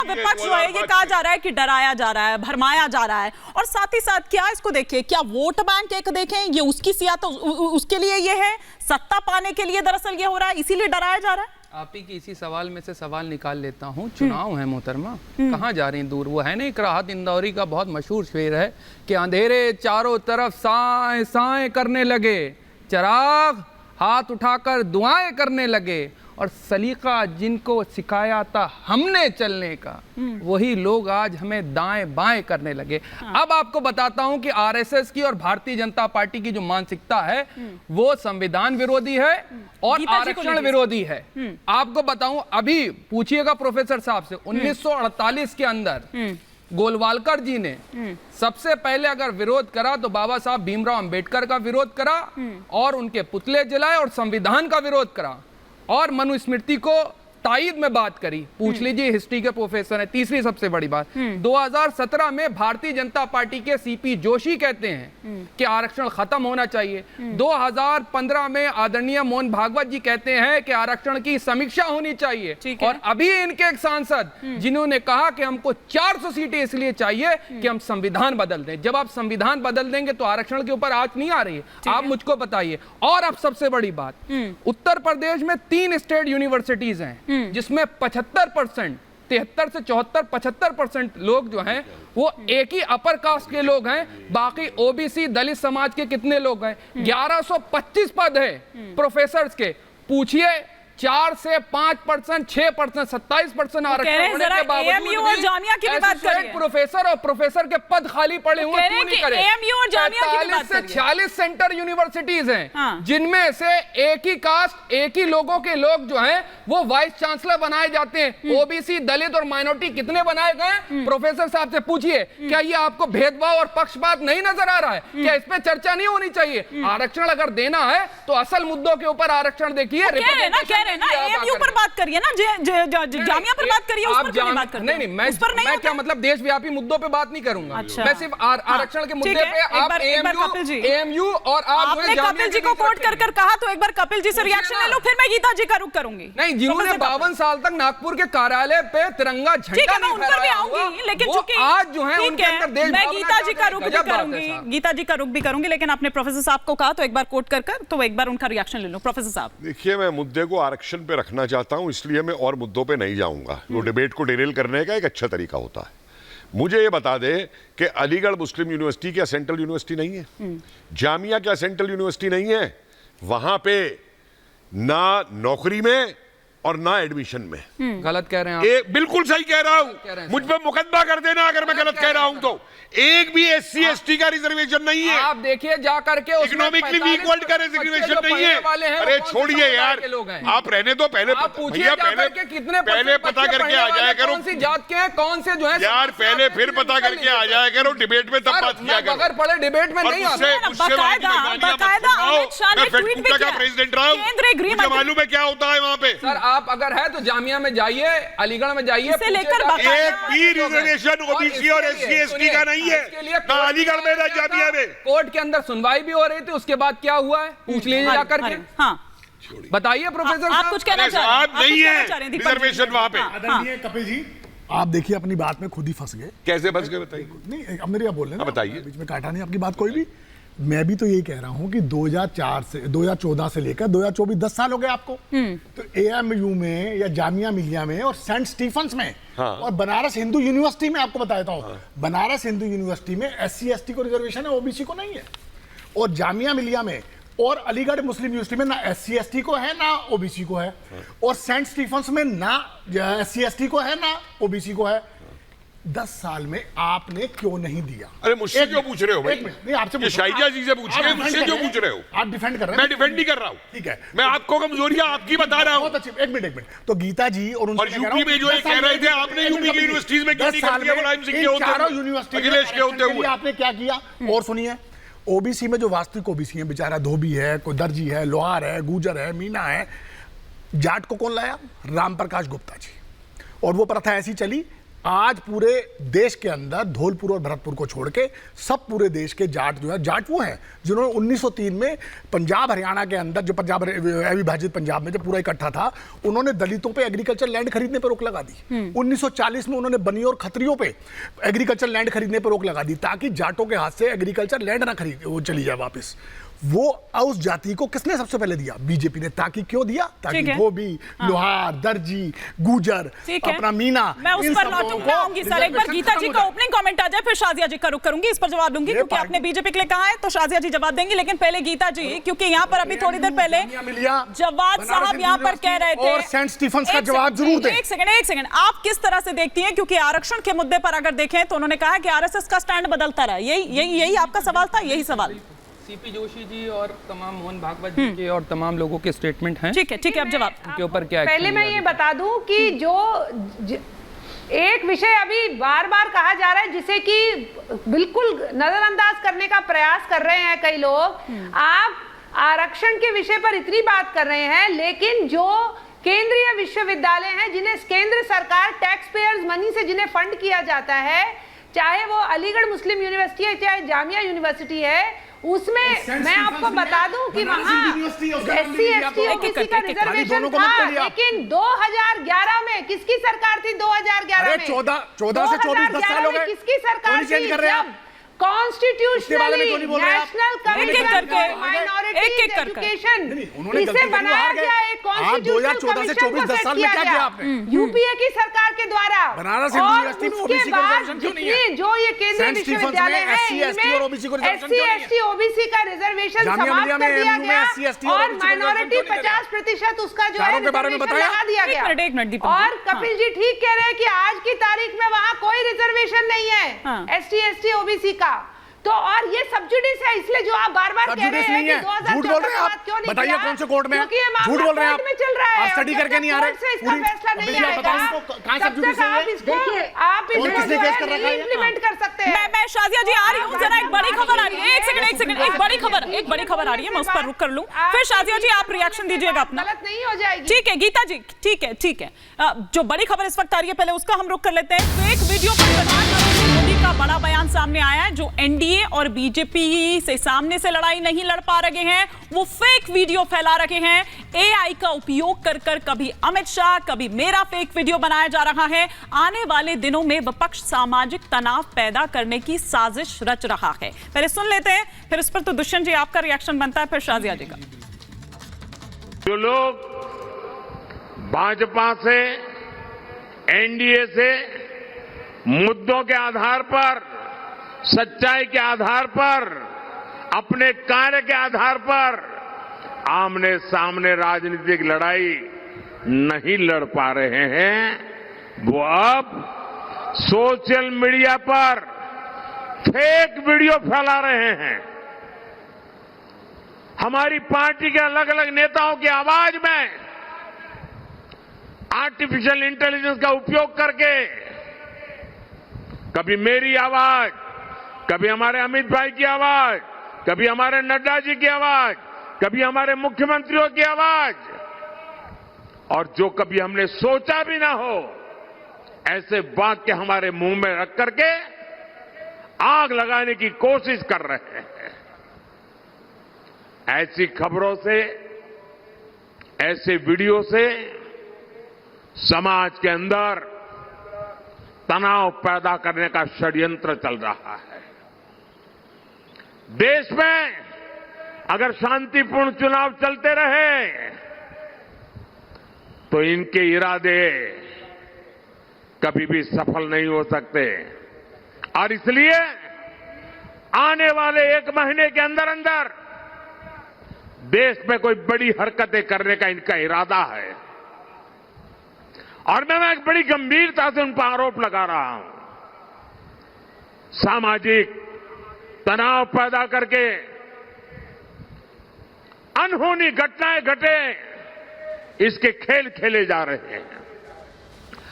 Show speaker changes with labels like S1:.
S1: विपक्ष जो है ये कहा जा रहा है कि डराया जा रहा है, भरमाया जा रहा है, और साथ ही साथ क्या इसको देखिए, क्या वोट बैंक एक देखें, ये उसकी सियासत, उसके लिए ये है, सत्ता पाने के लिए दरअसल ये हो रहा है, इसीलिए डराया जा रहा है।
S2: आप ही की इसी सवाल में से सवाल निकाल लेता हूँ। चुनाव है मोहतरमा, कहाँ जा रही हैं दूर? वो है ना एक राहत इंदौरी का बहुत मशहूर शेर है कि अंधेरे चारों तरफ साएं साएं करने लगे, चिराग हाथ उठाकर दुआएं करने लगे, और सलीका जिनको सिखाया था हमने चलने का, वही लोग आज हमें दाएं बाएं करने लगे। अब आपको बताता हूं कि आरएसएस की और भारतीय जनता पार्टी की जो मानसिकता है वो संविधान विरोधी है और आरक्षण विरोधी है। आपको बताऊं, अभी पूछिएगा प्रोफेसर साहब से, 1948 के अंदर गोलवालकर जी ने सबसे पहले अगर विरोध करा तो बाबा साहब भीमराव अंबेडकर का विरोध करा और उनके पुतले जलाए और संविधान का विरोध करा और मनुस्मृति को तायीद में बात करी। पूछ लीजिए, हिस्ट्री के प्रोफेसर है। तीसरी सबसे बड़ी बात, 2017 में भारतीय जनता पार्टी के सीपी जोशी कहते हैं कि आरक्षण खत्म होना चाहिए। 2015 में आदरणीय मोहन भागवत जी कहते हैं कि आरक्षण की समीक्षा होनी चाहिए। और अभी इनके एक सांसद जिन्होंने कहा कि हमको 400 सीटें इसलिए चाहिए कि हम संविधान बदल दें। जब आप संविधान बदल देंगे तो आरक्षण के ऊपर आंच नहीं आ रही है। आप मुझको बताइए। और अब सबसे बड़ी बात, उत्तर प्रदेश में 3 स्टेट यूनिवर्सिटीज हैं जिसमें 75%, 73 से 74, 75% लोग जो हैं वो एक ही अपर कास्ट के लोग हैं। बाकी ओबीसी दलित समाज के कितने लोग हैं? 1125 पद है प्रोफेसर्स के। पूछिए 4 से 5%, 6%, 27% आरक्षण होने के बावजूद
S1: और जामिया की भी बात करिए।
S2: प्रोफेसर और प्रोफेसर के पद खाली पड़े हुए क्यों नहीं करे? 45 से 46 सेंटर यूनिवर्सिटीज हैं जिनमें से एक ही कास्ट, एक ही लोगों के लोग जो हैं वो वाइस चांसलर बनाए जाते हैं। ओबीसी, दलित और माइनॉरिटी कितने बनाए गए? प्रोफेसर साहब से पूछिए, क्या ये आपको भेदभाव और पक्षपात नहीं नजर आ रहा है? क्या इस पे चर्चा नहीं होनी चाहिए? आरक्षण अगर देना है तो असल मुद्दों के ऊपर आरक्षण देखिए।
S1: एएमयू पर बात करिए ना, जामिया पर बात करिए, उस पर क्यों नहीं बात करते?
S2: नहीं, मैं क्या मतलब देशव्यापी मुद्दों पे बात नहीं करूंगा।
S1: अच्छा।
S2: मैं सिर्फ आरक्षण के मुद्दे पे आप एएमयू और
S1: आपने कपिल जी को कोट कर कहा, तो एक बार कपिल जी से रिएक्शन ले लो, फिर मैं गीता जी का रुख करूंगी।
S2: नहीं, जिन्होंने 52 साल तक नागपुर के कार्यालय पे तिरंगा झंडा नहीं फहराया हुआ,
S1: लेकिन चूंकि
S2: आज जो है उनके अंदर देश
S1: मैं गीता जी का रुख भी करूंगी, गीता जी का रुख भी करूंगी, लेकिन आपने प्रोफेसर साहब को कहा तो एक बार कोट कर तो एक बार उनका रिएक्शन ले लो। प्रोफेसर साहब
S3: देखिए, मैं मुद्दे को आरक्षण पे रखना चाहता हूं, इसलिए मैं और मुद्दों पे नहीं जाऊंगा। वो डिबेट को डिरेल करने का एक अच्छा तरीका होता है। मुझे ये बता दे कि अलीगढ़ मुस्लिम यूनिवर्सिटी क्या सेंट्रल यूनिवर्सिटी नहीं है? जामिया क्या सेंट्रल यूनिवर्सिटी नहीं है? वहां पे ना नौकरी में और ना एडमिशन में।
S2: गलत कह रहे हैं आप।
S3: बिल्कुल सही कह रहा हूं। मुझ पे मुकदमा कर देना अगर मैं गलत कह रहा हूं तो। एक भी एससी एसटी का रिजर्वेशन नहीं है।
S2: आप देखिए जा करके,
S3: इकोनॉमिकली वीकवर्ड का रिजर्वेशन नहीं है। अरे छोड़िए यार, आप रहने दो। पहले
S2: भैया
S3: पहले पता करके आ जाया करो
S2: कौन सी जात के हैं, कौन से जो है
S3: यार। पहले फिर पता करके आ जाया करो, डिबेट में तब बात किया करो।
S2: अगर पढ़े डिबेट में नहीं
S3: उससे प्रेसिडेंट रहा हूं, मुझे मालूम है क्या होता है वहां पे।
S2: सर आप अगर है तो जामिया में जाइए, अलीगढ़ में जाइए,
S3: एक भी रिजर्वेशन ओबीसी और एससी एसटी का नहीं है, ना अलीगढ़ में ना जामिया में।
S2: कोर्ट के अंदर सुनवाई भी हो रही थी, उसके बाद क्या हुआ है पूछ लीजिए जाकर के। बताइए प्रोफेसर
S1: आप कुछ कहना चाह रहे हैं?
S3: नहीं है रिजर्वेशन वहां पे।
S4: आदरणीय कपिल जी, आप देखिए अपनी बात में खुद ही फंस गए।
S3: कैसे फंस गए बताइए?
S4: नहीं, अब मेरे आप बोल रहे हैं,
S3: बताइए।
S4: बीच में काटा नहीं आपकी बात कोई भी। मैं भी तो यही कह रहा हूं कि 2014 से लेकर 2024 10 साल हो गए आपको। तो एएमयू में या जामिया मिलिया में और सेंट स्टीफेंस में और बनारस हिंदू यूनिवर्सिटी में आपको बताता हूं, बनारस हिंदू यूनिवर्सिटी में एससी एसटी को रिजर्वेशन है, ओबीसी को नहीं है। और जामिया मिलिया में और अलीगढ़ मुस्लिम यूनिवर्सिटी में ना एससी एसटी को है ना ओबीसी को है। और सेंट स्टीफेंस में ना एससी एसटी को है ना ओबीसी को है। 10 साल में आपने क्यों नहीं दिया?
S3: अरे मुझसे क्यों पूछ रहे हो भाई?
S4: नहीं, आपसे
S3: शाहिजा जी से पूछिए, मुझसे क्यों पूछ रहे हो?
S4: आप डिफेंड कर रहे हैं।
S3: मैं डिफेंड नहीं कर रहा हूं।
S4: ठीक है,
S3: मैं आपको कमजोरियां आपकी बता रहा हूं।
S4: बहुत अच्छी। एक मिनट। तो गीता जी और
S3: यूपी में जो कह रहे थे, आपने यूपी की यूनिवर्सिटीज में क्यों नहीं कर दिया? मुलायम सिंह के होते, अखिलेश के होते हुए
S4: आपने क्या किया? और सुनिए, ओबीसी में जो वास्तविक ओबीसी है, बेचारा धोबी है, कोई दर्जी है, लोहार है, गुजर है, मीना है, जाट को कौन लाया? राम प्रकाश गुप्ता जी। और वो प्रथा ऐसी चली आज पूरे देश के अंदर धौलपुर और भरतपुर को छोड़ के सब पूरे देश के जाट जो है, जाट वो हैं जिन्होंने 1903 में पंजाब हरियाणा के अंदर, जो पंजाब अविभाजित पंजाब में जब पूरा इकट्ठा था, उन्होंने दलितों पे एग्रीकल्चर लैंड खरीदने पर रोक लगा दी। 1940 में उन्होंने बनियों और खत्रियों पे एग्रीकल्चर लैंड खरीदने पर रोक लगा दी ताकि जाटों के हाथ से एग्रीकल्चर लैंड ना खरीद वो चली जाए वापस। वो उस जाति को किसने सबसे पहले दिया? बीजेपी ने। ताकि क्यों दिया? ताकि धोबी, लोहार, दर्जी, गुजर, अपना मीना,
S1: मैं उस पर आऊंगी सर। एक बार गीता जी का ओपनिंग कमेंट आ जाए, फिर शाजिया जी का रुख करूंगी, इस पर जवाब दूंगी क्योंकि आपने बीजेपी के लिए कहा है, तो शाजिया जी जवाब देंगी। लेकिन पहले गीता जी, क्योंकि यहाँ पर अभी थोड़ी देर पहले जवाद साहब यहाँ पर कह रहे थे,
S4: और सेंट स्टीफेंस का जवाब जरूर दें।
S1: एक सेकंड, आप किस तरह से देखती हैं? क्योंकि आरक्षण के मुद्दे पर अगर देखें तो उन्होंने कहा कि आरएसएस का स्टैंड बदलता रहा। यही आपका सवाल था? यही सवाल
S2: सीपी जोशी जी और तमाम मोहन भागवत जी के और तमाम लोगों के स्टेटमेंट हैं।
S1: ठीक है, अब जवाब
S2: के ऊपर क्या?
S5: पहले मैं ये बता दूं कि जो एक विषय अभी बार बार कहा जा रहा है जिसे कि बिल्कुल नजरअंदाज करने का प्रयास कर रहे हैं कई लोग। आप आरक्षण के विषय पर इतनी बात कर रहे हैं, लेकिन जो केंद्रीय विश्वविद्यालय हैं जिन्हें केंद्र सरकार टैक्स पेयर्स मनी से जिन्हें फंड किया जाता है, चाहे वो अलीगढ़ मुस्लिम यूनिवर्सिटी है चाहे जामिया यूनिवर्सिटी है, उसमें मैं आपको बता दूं कि वहां SC ST OBC का रिजर्वेशन था, लेकिन 2011 में किसकी सरकार थी? 2011 में
S4: 14 से 24 10 साल हो गए,
S5: किसकी सरकार थी? Constitutionally national commission for minorities education, इसे बनाया गया एक कॉन्स्टिट्यूशनल कमीशन को सेट किया गया यूपीए की सरकार के द्वारा। और उसके बाद जो ये केंद्रीय विश्वविद्यालय है इनमें SC ST OBC का रिजर्वेशन समाप्त कर दिया गया और माइनॉरिटी 50% उसका जो है रिजर्वेशन लगा दिया गया। और कपिल जी ठीक कह रहे हैं कि आज की तारीख में वहां कोई रिजर्वेशन नहीं है SC ST OBC का। तो और ये सब्सिडीज है, इसलिए जो आप बार बार कह रहे हैं कि 2014 के बाद क्यों नहीं
S4: बताइए कौन से कोर्ट में?
S5: क्योंकि ये
S4: झूठ बोल रहे हैं आप,
S5: में चल रहा है,
S4: आप स्टडी करके नहीं आ रहे,
S5: इसका फैसला नहीं आएगा तब तक आप इसको इम्प्लीमेंट कर सकते हैं।
S1: मैं शाजिया जी आ रही हूँ, जरा एक बड़ी खबर आ रही है, एक सेकंड, एक बड़ी खबर आ रही है, मैं उस पर रुक कर लूं, फिर शाजिया जी आप रिएक्शन दीजिएगा अपना।
S5: गलत नहीं हो जाएगी।
S1: ठीक है गीता जी, ठीक है। जो बड़ी खबर इस वक्त आ रही है पहले उसका हम रुक कर लेते हैं। फेक वीडियो पर प्रधानमंत्री मोदी का बड़ा बयान सामने आया है। जो एनडीए और बीजेपी से सामने से लड़ाई नहीं लड़ पा रहे हैं, वो फेक वीडियो फैला रहे हैं। एआई का उपयोग कर कभी अमित शाह, कभी मेरा फेक वीडियो बनाया जा रहा है। आने वाले दिनों में विपक्ष सामाजिक तनाव पैदा करने की साजिश रच रहा है। पहले सुन लेते हैं, फिर इस पर तो दुष्यंत जी आपका रिएक्शन बनता है, फिर शाजिया जी का।
S6: जो लोग भाजपा से, एनडीए से मुद्दों के आधार पर, सच्चाई के आधार पर, अपने कार्य के आधार पर आमने सामने राजनीतिक लड़ाई नहीं लड़ पा रहे हैं, वो अब सोशल मीडिया पर फेक वीडियो फैला रहे हैं। हमारी पार्टी के अलग अलग नेताओं की आवाज में आर्टिफिशियल इंटेलिजेंस का उपयोग करके कभी मेरी आवाज, कभी हमारे अमित भाई की आवाज, कभी हमारे नड्डा जी की आवाज, कभी हमारे मुख्यमंत्रियों की आवाज, और जो कभी हमने सोचा भी ना हो ऐसे वाक्य हमारे मुंह में रख करके आग लगाने की कोशिश कर रहे हैं। ऐसी खबरों से, ऐसे वीडियो से समाज के अंदर तनाव पैदा करने का षड्यंत्र चल रहा है। देश में अगर शांतिपूर्ण चुनाव चलते रहे तो इनके इरादे कभी भी सफल नहीं हो सकते, और इसलिए आने वाले 1 महीने के अंदर अंदर देश में कोई बड़ी हरकतें करने का इनका इरादा है। और मैं एक बड़ी गंभीरता से उन पर आरोप लगा रहा हूं। सामाजिक तनाव पैदा करके अनहोनी घटनाएं घटे, इसके खेल खेले जा रहे हैं।